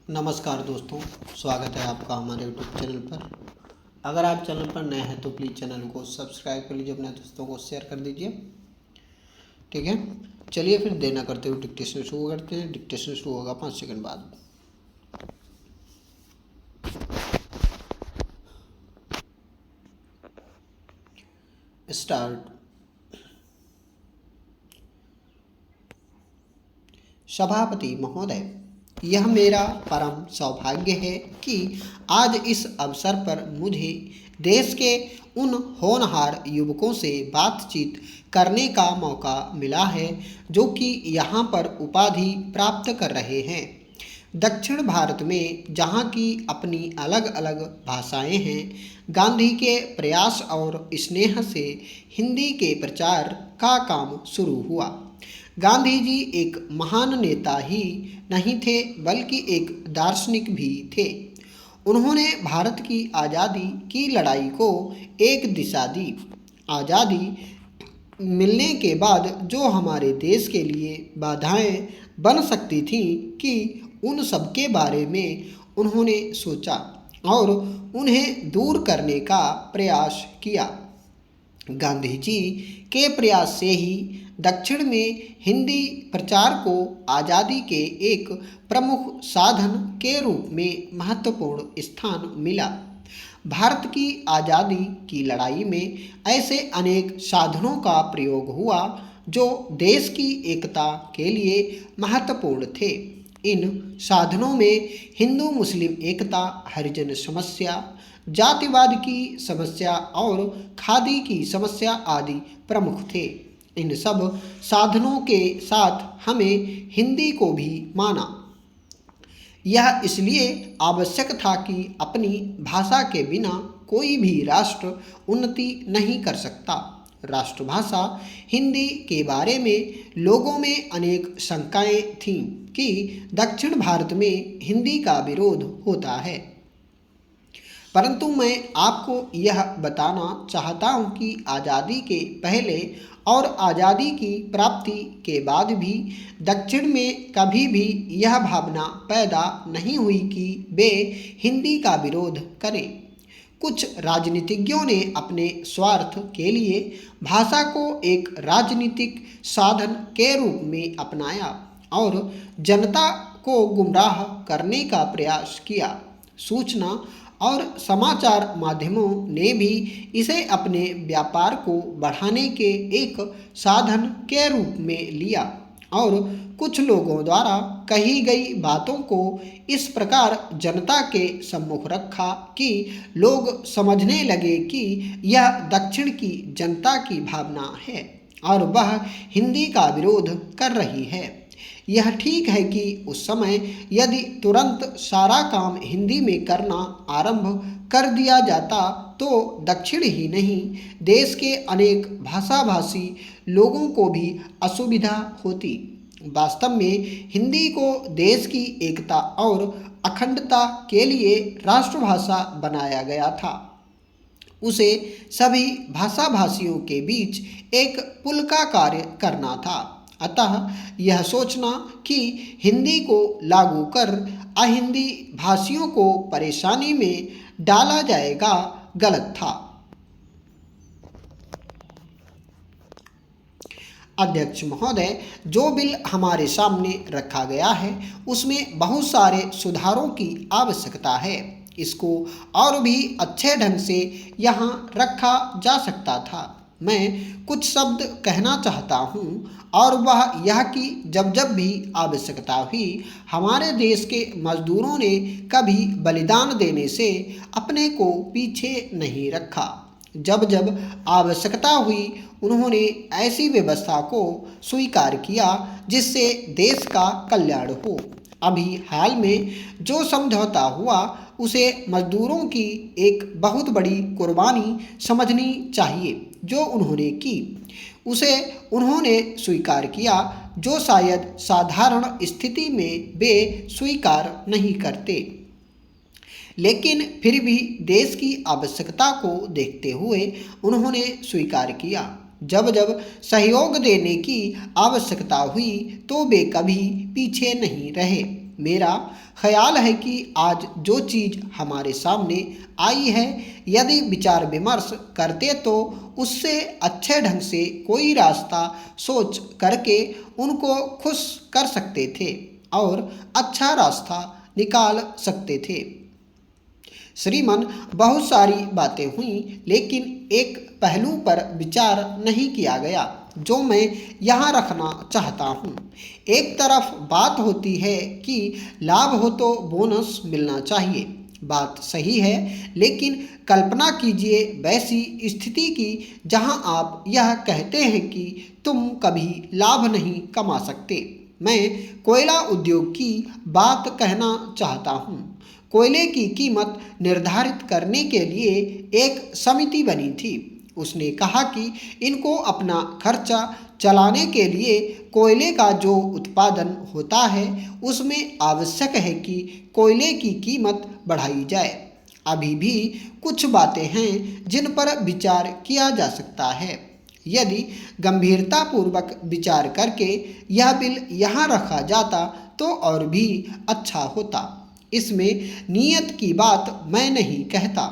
नमस्कार दोस्तों, स्वागत है आपका हमारे यूट्यूब चैनल पर। अगर आप चैनल पर नए हैं तो प्लीज़ चैनल को सब्सक्राइब कर लीजिए, अपने दोस्तों को शेयर कर दीजिए। ठीक है, चलिए फिर देना करते हुए डिक्टेशन शुरू करते हैं। डिक्टेशन शुरू होगा 5 सेकंड बाद। स्टार्ट। सभापति महोदय, यह मेरा परम सौभाग्य है कि आज इस अवसर पर मुझे देश के उन होनहार युवकों से बातचीत करने का मौका मिला है जो कि यहाँ पर उपाधि प्राप्त कर रहे हैं। दक्षिण भारत में जहाँ की अपनी अलग अलग भाषाएं हैं, गांधी के प्रयास और स्नेह से हिंदी के प्रचार का काम शुरू हुआ। गांधी जी एक महान नेता ही नहीं थे बल्कि एक दार्शनिक भी थे। उन्होंने भारत की आज़ादी की लड़ाई को एक दिशा दी। आज़ादी मिलने के बाद जो हमारे देश के लिए बाधाएं बन सकती थीं कि उन सब के बारे में उन्होंने सोचा और उन्हें दूर करने का प्रयास किया। गांधी जी के प्रयास से ही दक्षिण में हिंदी प्रचार को आज़ादी के एक प्रमुख साधन के रूप में महत्वपूर्ण स्थान मिला। भारत की आज़ादी की लड़ाई में ऐसे अनेक साधनों का प्रयोग हुआ जो देश की एकता के लिए महत्वपूर्ण थे। इन साधनों में हिंदू मुस्लिम एकता, हरिजन समस्या, जातिवाद की समस्या और खादी की समस्या आदि प्रमुख थे। इन सब साधनों के साथ हमें हिंदी को भी माना। यह इसलिए आवश्यक था कि अपनी भाषा के बिना कोई भी राष्ट्र उन्नति नहीं कर सकता। राष्ट्रभाषा हिंदी के बारे में लोगों में अनेक शंकाएं थीं कि दक्षिण भारत में हिंदी का विरोध होता है, परंतु मैं आपको यह बताना चाहता हूँ कि आज़ादी के पहले और आज़ादी की प्राप्ति के बाद भी दक्षिण में कभी भी यह भावना पैदा नहीं हुई कि वे हिंदी का विरोध करें। कुछ राजनीतिज्ञों ने अपने स्वार्थ के लिए भाषा को एक राजनीतिक साधन के रूप में अपनाया और जनता को गुमराह करने का प्रयास किया। सूचना और समाचार माध्यमों ने भी इसे अपने व्यापार को बढ़ाने के एक साधन के रूप में लिया और कुछ लोगों द्वारा कही गई बातों को इस प्रकार जनता के सम्मुख रखा कि लोग समझने लगे कि यह दक्षिण की जनता की भावना है और वह हिंदी का विरोध कर रही है। यह ठीक है कि उस समय यदि तुरंत सारा काम हिंदी में करना आरंभ कर दिया जाता तो दक्षिण ही नहीं देश के अनेक भाषाभाषी लोगों को भी असुविधा होती। वास्तव में हिंदी को देश की एकता और अखंडता के लिए राष्ट्रभाषा बनाया गया था। उसे सभी भाषाभाषियों के बीच एक पुल का कार्य करना था। अतः यह सोचना कि हिंदी को लागू कर अहिंदी भाषियों को परेशानी में डाला जाएगा गलत था। अध्यक्ष महोदय, जो बिल हमारे सामने रखा गया है उसमें बहुत सारे सुधारों की आवश्यकता है। इसको और भी अच्छे ढंग से यहाँ रखा जा सकता था। मैं कुछ शब्द कहना चाहता हूँ और वह यह कि जब जब भी आवश्यकता हुई हमारे देश के मजदूरों ने कभी बलिदान देने से अपने को पीछे नहीं रखा। जब जब आवश्यकता हुई उन्होंने ऐसी व्यवस्था को स्वीकार किया जिससे देश का कल्याण हो। अभी हाल में जो समझौता हुआ उसे मजदूरों की एक बहुत बड़ी कुर्बानी समझनी चाहिए जो उन्होंने की। उसे उन्होंने स्वीकार किया जो शायद साधारण स्थिति में वे स्वीकार नहीं करते, लेकिन फिर भी देश की आवश्यकता को देखते हुए उन्होंने स्वीकार किया। जब जब सहयोग देने की आवश्यकता हुई तो वे कभी पीछे नहीं रहे। मेरा ख्याल है कि आज जो चीज़ हमारे सामने आई है, यदि विचार विमर्श करते तो उससे अच्छे ढंग से कोई रास्ता सोच करके उनको खुश कर सकते थे और अच्छा रास्ता निकाल सकते थे। श्रीमान, बहुत सारी बातें हुई, लेकिन एक पहलू पर विचार नहीं किया गया जो मैं यहाँ रखना चाहता हूँ। एक तरफ बात होती है कि लाभ हो तो बोनस मिलना चाहिए, बात सही है, लेकिन कल्पना कीजिए वैसी स्थिति की जहाँ आप यह कहते हैं कि तुम कभी लाभ नहीं कमा सकते। मैं कोयला उद्योग की बात कहना चाहता हूँ। कोयले की कीमत निर्धारित करने के लिए एक समिति बनी थी। उसने कहा कि इनको अपना खर्चा चलाने के लिए कोयले का जो उत्पादन होता है उसमें आवश्यक है कि कोयले की कीमत बढ़ाई जाए। अभी भी कुछ बातें हैं जिन पर विचार किया जा सकता है। यदि गंभीरतापूर्वक विचार करके यह बिल यहाँ रखा जाता तो और भी अच्छा होता। इसमें नीयत की बात मैं नहीं कहता।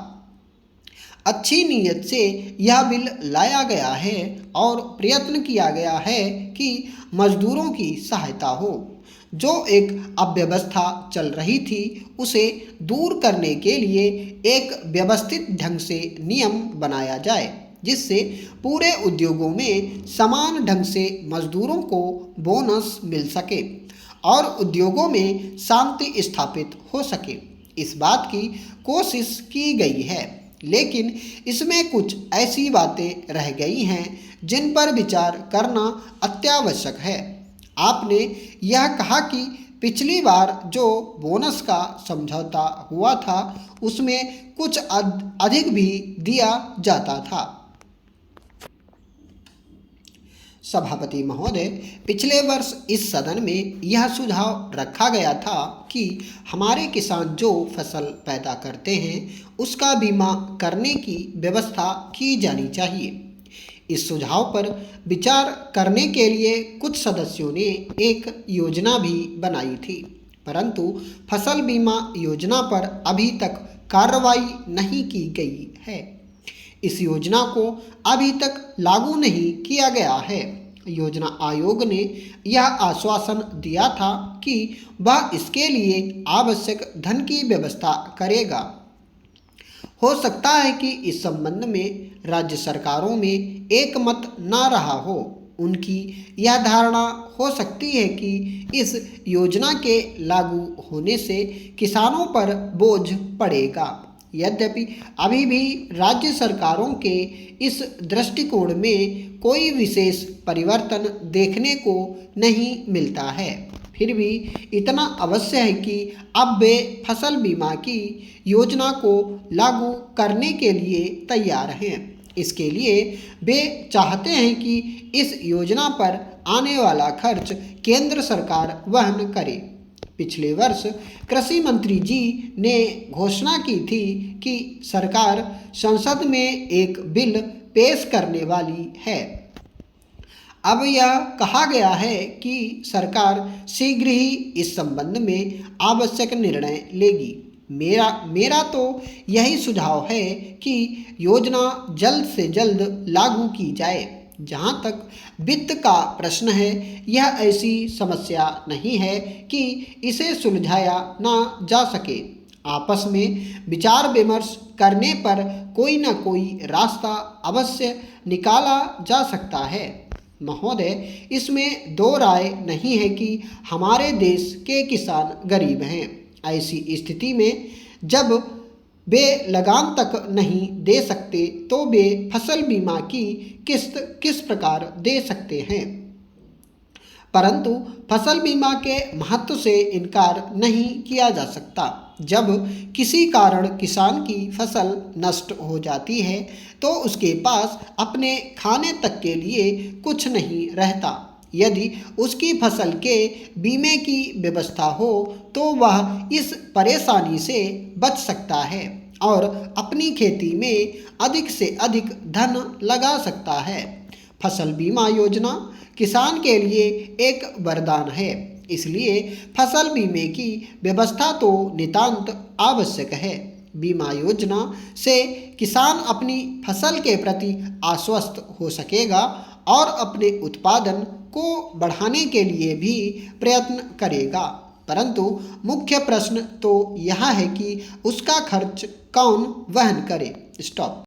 अच्छी नीयत से यह बिल लाया गया है और प्रयत्न किया गया है कि मजदूरों की सहायता हो। जो एक अव्यवस्था चल रही थी उसे दूर करने के लिए एक व्यवस्थित ढंग से नियम बनाया जाए जिससे पूरे उद्योगों में समान ढंग से मजदूरों को बोनस मिल सके और उद्योगों में शांति स्थापित हो सके। इस बात की कोशिश की गई है, लेकिन इसमें कुछ ऐसी बातें रह गई हैं जिन पर विचार करना अत्यावश्यक है। आपने यह कहा कि पिछली बार जो बोनस का समझौता हुआ था उसमें कुछ अधिक भी दिया जाता था। सभापति महोदय, पिछले वर्ष इस सदन में यह सुझाव रखा गया था कि हमारे किसान जो फसल पैदा करते हैं उसका बीमा करने की व्यवस्था की जानी चाहिए। इस सुझाव पर विचार करने के लिए कुछ सदस्यों ने एक योजना भी बनाई थी, परंतु फसल बीमा योजना पर अभी तक कार्रवाई नहीं की गई है। इस योजना को अभी तक लागू नहीं किया गया है। योजना आयोग ने यह आश्वासन दिया था कि वह इसके लिए आवश्यक धन की व्यवस्था करेगा। हो सकता है कि इस संबंध में राज्य सरकारों में एक मत न रहा हो। उनकी यह धारणा हो सकती है कि इस योजना के लागू होने से किसानों पर बोझ पड़ेगा। यद्यपि अभी भी राज्य सरकारों के इस दृष्टिकोण में कोई विशेष परिवर्तन देखने को नहीं मिलता है, फिर भी इतना अवश्य है कि अब वे फसल बीमा की योजना को लागू करने के लिए तैयार हैं। इसके लिए वे चाहते हैं कि इस योजना पर आने वाला खर्च केंद्र सरकार वहन करे। पिछले वर्ष कृषि मंत्री जी ने घोषणा की थी कि सरकार संसद में एक बिल पेश करने वाली है। अब यह कहा गया है कि सरकार शीघ्र ही इस संबंध में आवश्यक निर्णय लेगी। मेरा तो यही सुझाव है कि योजना जल्द से जल्द लागू की जाए। जहाँ तक वित्त का प्रश्न है, यह ऐसी समस्या नहीं है कि इसे सुलझाया ना जा सके। आपस में विचार विमर्श करने पर कोई न कोई रास्ता अवश्य निकाला जा सकता है। महोदय, इसमें दो राय नहीं है कि हमारे देश के किसान गरीब हैं। ऐसी स्थिति में जब वे लगान तक नहीं दे सकते तो वे फसल बीमा की किस्त किस प्रकार दे सकते हैं। परंतु फसल बीमा के महत्व से इनकार नहीं किया जा सकता। जब किसी कारण किसान की फसल नष्ट हो जाती है तो उसके पास अपने खाने तक के लिए कुछ नहीं रहता। यदि उसकी फसल के बीमे की व्यवस्था हो तो वह इस परेशानी से बच सकता है और अपनी खेती में अधिक से अधिक धन लगा सकता है। फसल बीमा योजना किसान के लिए एक वरदान है। इसलिए फसल बीमे की व्यवस्था तो नितांत आवश्यक है। बीमा योजना से किसान अपनी फसल के प्रति आश्वस्त हो सकेगा और अपने उत्पादन को बढ़ाने के लिए भी प्रयत्न करेगा। परंतु मुख्य प्रश्न तो यह है कि उसका खर्च कौन वहन करे। स्टॉप।